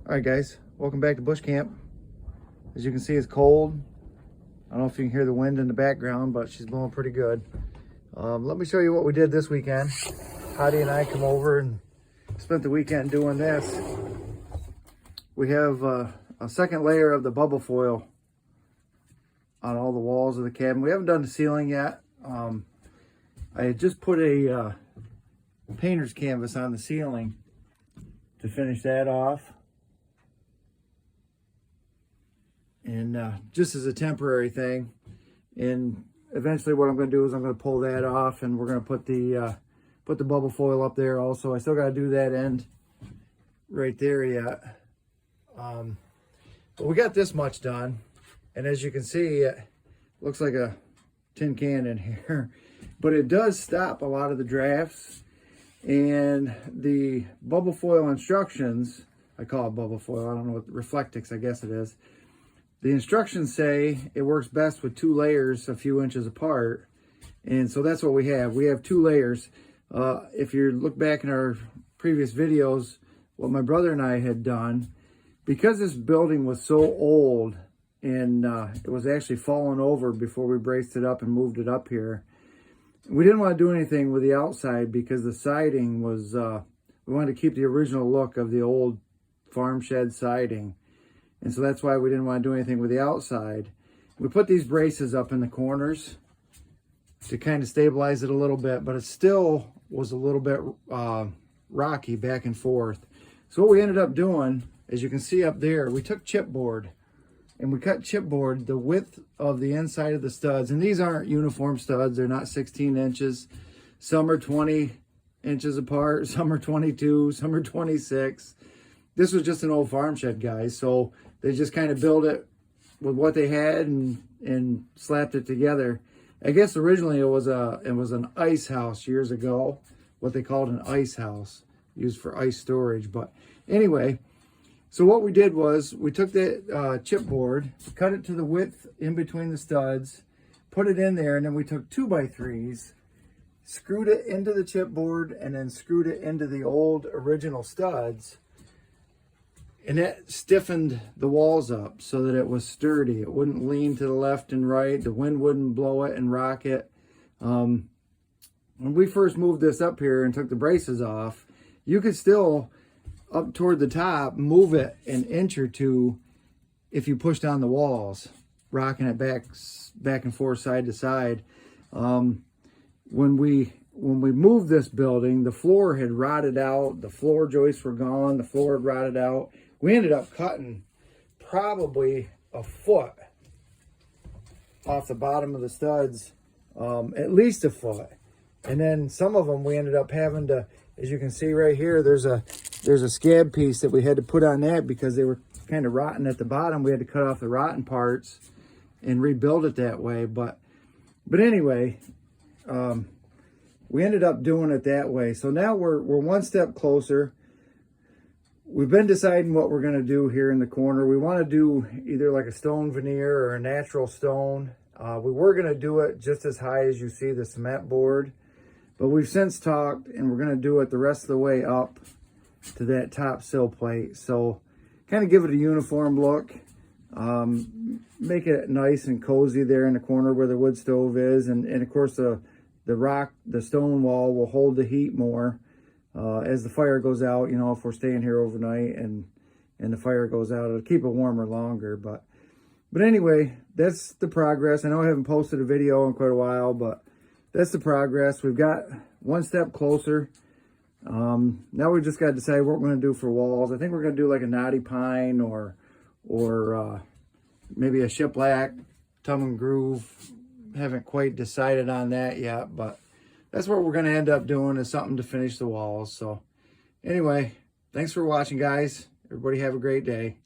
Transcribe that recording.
All right, guys, welcome back to bush camp. As you can see, it's cold. I don't know if you can hear the wind in the background, but she's blowing pretty good. Let me show you what we did this weekend. Hottie and I come over and spent the weekend doing this. We have a second layer of the bubble foil on all the walls of the cabin. We haven't done the ceiling yet. I had just put a painter's canvas on the ceiling to finish that off. And just as a temporary thing. And eventually what I'm going to do is I'm going to pull that off, and we're going to put the bubble foil up there also. I still got to do that end right there yet. But we got this much done. And as you can see, it looks like a tin can in here. But it does stop a lot of the drafts. And the bubble foil instructions, I call it bubble foil, I don't know what, reflectix I guess it is. The instructions say it works best with 2 layers a few inches apart. And so that's what we have. We have 2 layers. If you look back in our previous videos, what my brother and I had done, because this building was so old and it was actually falling over before we braced it up and moved it up here, we didn't want to do anything with the outside because the siding was, we wanted to keep the original look of the old farm shed siding. And so that's why we didn't want to do anything with the outside. We put these braces up in the corners to kind of stabilize it a little bit, but it still was a little bit rocky back and forth. So what we ended up doing, as you can see up there, we took chipboard and we cut chipboard the width of the inside of the studs. And these aren't uniform studs. They're not 16 inches. Some are 20 inches apart. Some are 22. Some are 26. This was just an old farm shed, guys. So they just kind of built it with what they had and slapped it together. I guess originally it was an ice house years ago, what they called an ice house, used for ice storage. But anyway, so what we did was we took that chipboard, cut it to the width in between the studs, put it in there, and then we took 2x3s, screwed it into the chipboard, and then screwed it into the old original studs. And that stiffened the walls up so that it was sturdy. It wouldn't lean to the left and right. The wind wouldn't blow it and rock it. When we first moved this up here and took the braces off, you could still, up toward the top, move it an inch or two if you pushed on the walls, rocking it back and forth, side to side. When we moved this building, the floor had rotted out. The floor joists were gone. The floor had rotted out. We ended up cutting probably a foot off the bottom of the studs, at least a foot. And then some of them we ended up having to, as you can see right here, there's a scab piece that we had to put on that because they were kind of rotten at the bottom. We had to cut off the rotten parts and rebuild it that way. But anyway, we ended up doing it that way. So now we're one step closer. We've been deciding what we're going to do here in the corner. We want to do either like a stone veneer or a natural stone. We were going to do it just as high as you see the cement board, but we've since talked and we're going to do it the rest of the way up to that top sill plate. So kind of give it a uniform look, make it nice and cozy there in the corner where the wood stove is. And of course the stone wall will hold the heat more. As the fire goes out, you know, if we're staying here overnight and the fire goes out, it'll keep it warmer longer. But anyway, that's the progress. I know I haven't posted a video in quite a while, but that's the progress. We've got one step closer. Now we just got to decide what we're going to do for walls. I think we're going to do like a knotty pine or maybe a shiplap, tongue and groove. Haven't quite decided on that yet, but that's what we're going to end up doing, is something to finish the walls. So anyway, thanks for watching, guys. Everybody have a great day.